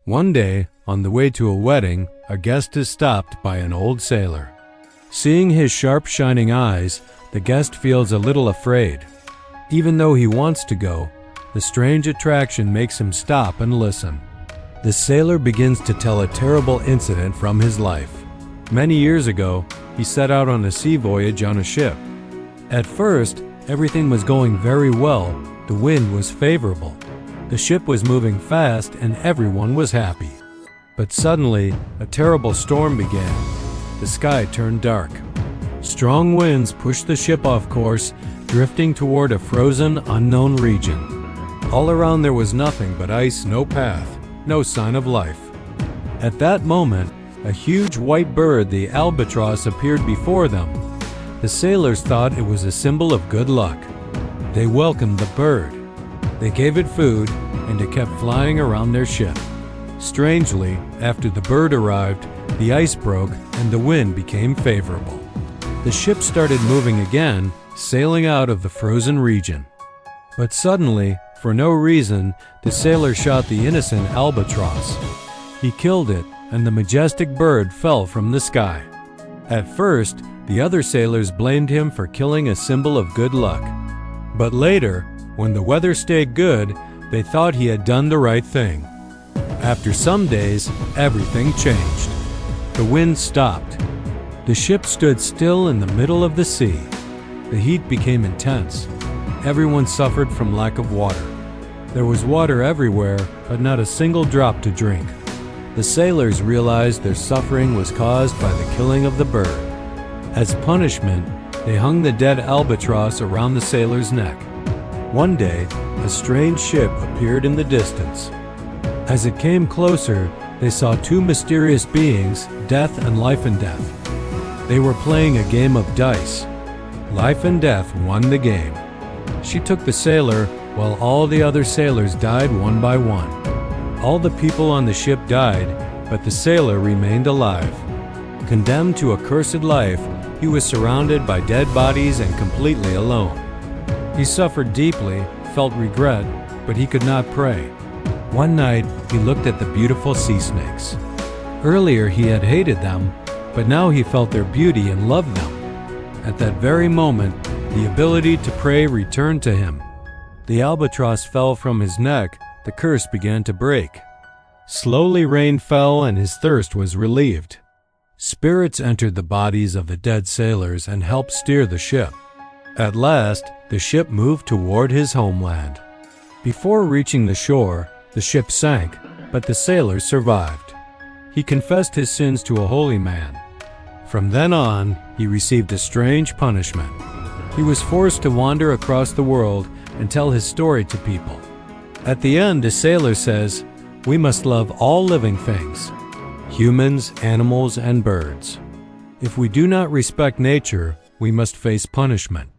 One day, on the way to a wedding, a guest is stopped by an old sailor. Seeing his sharp, shining eyes, the guest feels a little afraid. Even though he wants to go, the strange attraction makes him stop and listen. The sailor begins to tell a terrible incident from his life. Many years ago, he set out on a sea voyage on a ship. At first, everything was going very well. The wind was favorable. The ship was moving fast and everyone was happy. But suddenly, a terrible storm began. The sky turned dark. Strong winds pushed the ship off course, drifting toward a frozen, unknown region. All around there was nothing but ice, no path, no sign of life. At that moment, a huge white bird, the albatross, appeared before them. The sailors thought it was a symbol of good luck. They welcomed the bird. They gave it food, and it kept flying around their ship. Strangely, after the bird arrived, the ice broke and the wind became favorable. The ship started moving again, sailing out of the frozen region. But suddenly, for no reason, the sailor shot the innocent albatross. He killed it, and the majestic bird fell from the sky. At first, the other sailors blamed him for killing a symbol of good luck. But later, when the weather stayed good, they thought he had done the right thing. After some days, everything changed. The wind stopped. The ship stood still in the middle of the sea. The heat became intense. Everyone suffered from lack of water. There was water everywhere, but not a single drop to drink. The sailors realized their suffering was caused by the killing of the bird. As punishment, they hung the dead albatross around the sailor's neck. One day, a strange ship appeared in the distance. As it came closer, they saw two mysterious beings, Death and Life and Death. They were playing a game of dice. Life and Death won the game. She took the sailor, while all the other sailors died one by one. All the people on the ship died, but the sailor remained alive. Condemned to a cursed life, he was surrounded by dead bodies and completely alone. He suffered deeply, felt regret, but he could not pray. One night, he looked at the beautiful sea snakes. Earlier, he had hated them, but now he felt their beauty and loved them. At that very moment, the ability to pray returned to him. The albatross fell from his neck, the curse began to break. Slowly rain fell and his thirst was relieved. Spirits entered the bodies of the dead sailors and helped steer the ship. At last, the ship moved toward his homeland. Before reaching the shore, the ship sank, but the sailor survived. He confessed his sins to a holy man. From then on, he received a strange punishment. He was forced to wander across the world and tell his story to people. At the end, a sailor says, "We must love all living things, humans, animals, and birds. If we do not respect nature, we must face punishment."